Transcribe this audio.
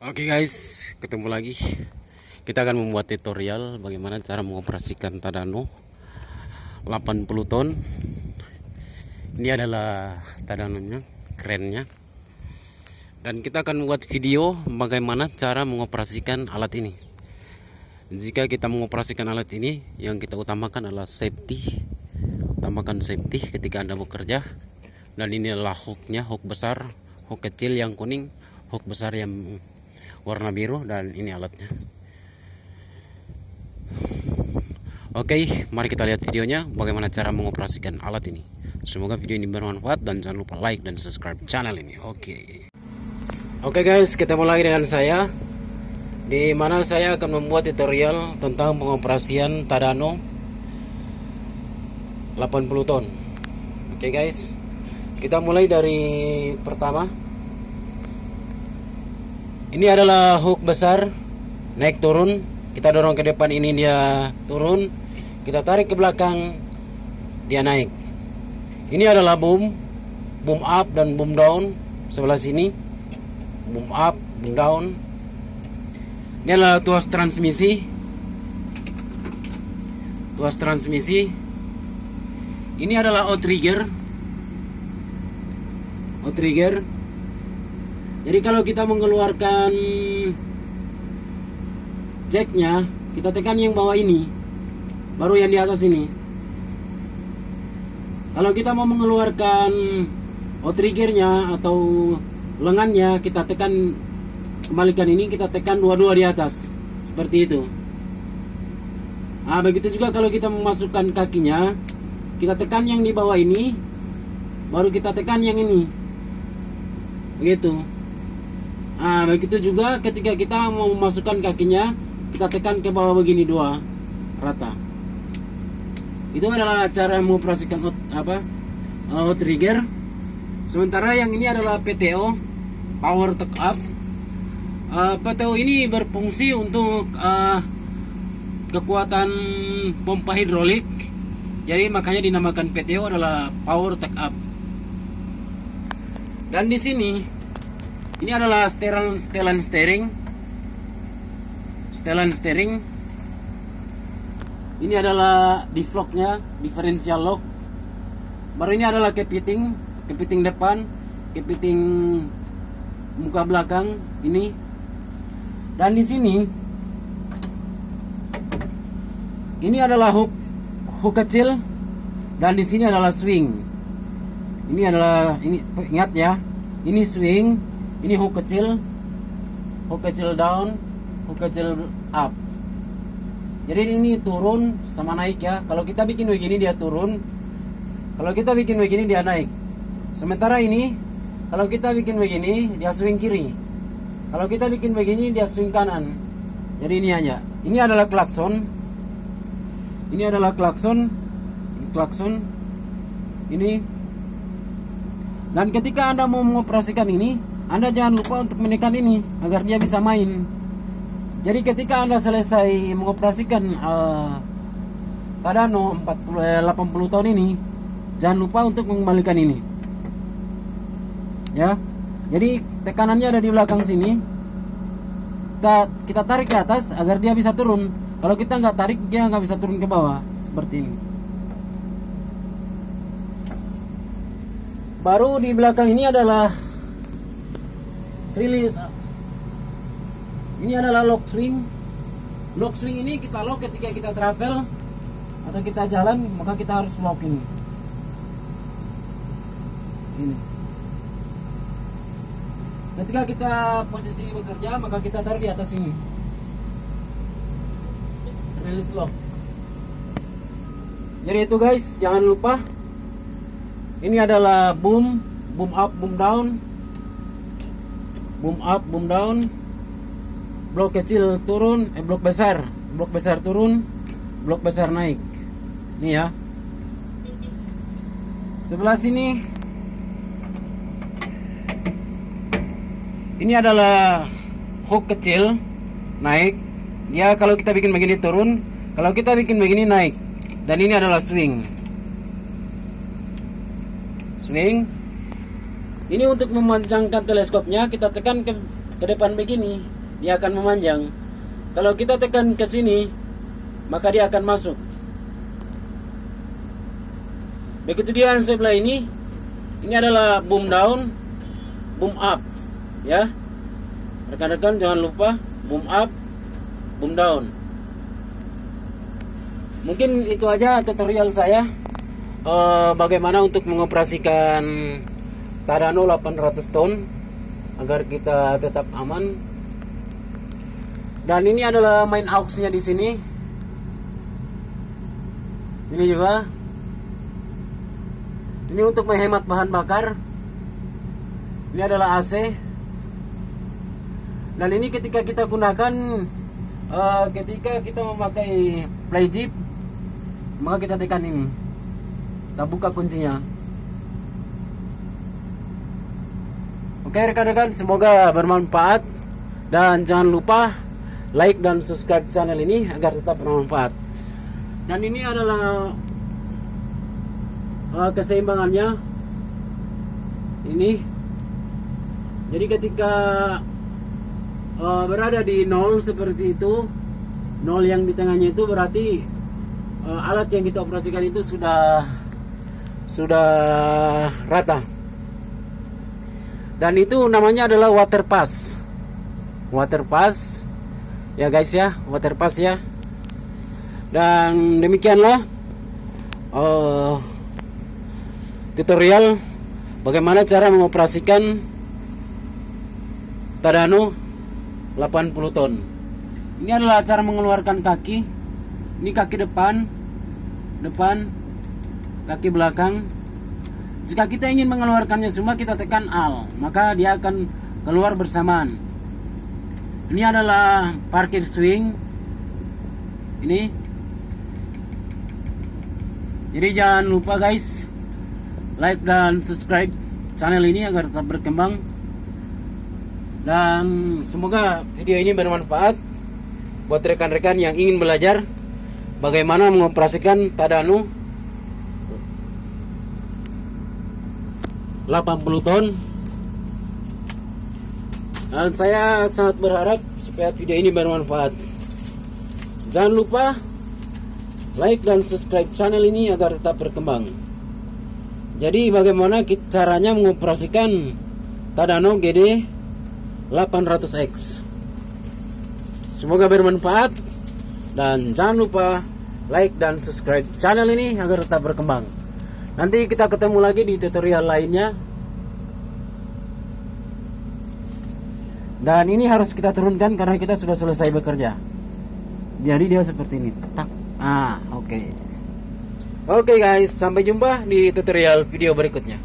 Oke guys, ketemu lagi. Kita akan membuat tutorial bagaimana cara mengoperasikan Tadano 80 ton. Ini adalah Tadanonya, kerennya. Dan kita akan membuat video bagaimana cara mengoperasikan alat ini. Jika kita mengoperasikan alat ini, yang kita utamakan adalah safety. Utamakan safety ketika Anda bekerja. Dan ini adalah hooknya, hook besar, hook kecil yang kuning, hook besar yang warna biru, dan ini alatnya. Oke, mari kita lihat videonya bagaimana cara mengoperasikan alat ini. Semoga video ini bermanfaat dan jangan lupa like dan subscribe channel ini. Oke guys, ketemu lagi dengan saya, di mana saya akan membuat tutorial tentang pengoperasian Tadano 80 ton. Oke guys, kita mulai dari pertama. Ini adalah hook besar, naik turun. Kita dorong ke depan, ini dia turun. Kita tarik ke belakang, dia naik. Ini adalah boom up dan boom down. Sebelah sini boom up, boom down. Ini adalah tuas transmisi. Tuas transmisi. Ini adalah outrigger. Outrigger. Jadi kalau kita mengeluarkan jacknya, kita tekan yang bawah ini, baru yang di atas ini. Kalau kita mau mengeluarkan outriggernya atau lengannya, kita tekan, kembalikan ini, kita tekan dua-dua di atas, seperti itu. Nah, begitu juga kalau kita memasukkan kakinya, kita tekan yang di bawah ini, baru kita tekan yang ini, begitu. Nah, begitu juga ketika kita mau memasukkan kakinya, kita tekan ke bawah begini, dua rata. Itu adalah cara mengoperasikan outrigger. Sementara yang ini adalah PTO, power tuck up. PTO ini berfungsi untuk kekuatan pompa hidrolik. Jadi makanya dinamakan PTO adalah power tuck up. Dan di sini ini adalah setelan steering. Setelan steering. Ini adalah deflocknya, differential lock. Baru ini adalah kepiting depan, kepiting muka belakang ini. Dan di sini ini adalah hook kecil, dan di sini adalah swing. Ini ingat ya, ini swing. Ini hook kecil down, hook kecil up. Jadi ini turun sama naik ya. Kalau kita bikin begini dia turun, kalau kita bikin begini dia naik. Sementara ini kalau kita bikin begini dia swing kiri, kalau kita bikin begini dia swing kanan. Jadi ini aja. Ini adalah klakson. Ini adalah klakson. Ini. Dan ketika Anda mau mengoperasikan ini, Anda jangan lupa untuk menekan ini agar dia bisa main. Jadi ketika Anda selesai mengoperasikan Tadano 80 ton ini, jangan lupa untuk mengembalikan ini. Ya. Jadi tekanannya ada di belakang sini. Kita tarik ke atas agar dia bisa turun. Kalau kita nggak tarik, dia nggak bisa turun ke bawah seperti ini. Baru di belakang ini adalah release. Ini adalah lock swing. Lock swing ini kita lock ketika kita travel atau kita jalan, maka kita harus lock ini. Ini. Ketika kita posisi bekerja, maka kita taruh di atas ini. Release lock. Jadi itu guys, jangan lupa. Ini adalah boom up, boom down. Boom up, boom down. Blok kecil turun, blok besar turun, blok besar naik. Ini ya. Sebelah sini ini adalah hook kecil naik. Dia kalau kita bikin begini turun, kalau kita bikin begini naik. Dan ini adalah swing. Ini untuk memanjangkan teleskopnya, kita tekan ke depan begini. dia akan memanjang. Kalau kita tekan ke sini, maka dia akan masuk. Begitu dia yang sebelah ini adalah boom down, boom up, ya. Rekan-rekan jangan lupa boom up, boom down. Mungkin itu aja tutorial saya bagaimana untuk mengoperasikan Tadano 800 ton agar kita tetap aman. Dan ini adalah main auxnya di sini. Ini juga. Ini untuk menghemat bahan bakar. Ini adalah AC. Dan ini ketika kita gunakan, ketika kita memakai play jeep, maka kita tekan ini. Kita buka kuncinya. Oke rekan-rekan, semoga bermanfaat. Dan jangan lupa like dan subscribe channel ini agar tetap bermanfaat. Dan ini adalah keseimbangannya. Ini. Jadi ketika berada di 0 seperti itu, 0 yang di tengahnya itu berarti alat yang kita operasikan itu sudah rata. Dan itu namanya adalah water pass. Water pass ya guys ya, water pass ya. Dan demikianlah tutorial bagaimana cara mengoperasikan Tadano 80 ton. Ini adalah cara mengeluarkan kaki. Ini kaki depan, kaki belakang. Jika kita ingin mengeluarkannya semua, kita tekan Alt, maka dia akan keluar bersamaan. Ini adalah parkir swing. Ini. Jadi jangan lupa guys, like dan subscribe channel ini agar tetap berkembang. Dan semoga video ini bermanfaat buat rekan-rekan yang ingin belajar bagaimana mengoperasikan Tadano 80 ton. Dan saya sangat berharap supaya video ini bermanfaat. Jangan lupa like dan subscribe channel ini agar tetap berkembang. Jadi bagaimana caranya mengoperasikan Tadano GD 800X. Semoga bermanfaat. Dan jangan lupa like dan subscribe channel ini agar tetap berkembang. Nanti kita ketemu lagi di tutorial lainnya. Dan ini harus kita turunkan karena kita sudah selesai bekerja. Jadi dia seperti ini. Tak. Oke. Oke guys, sampai jumpa di tutorial video berikutnya.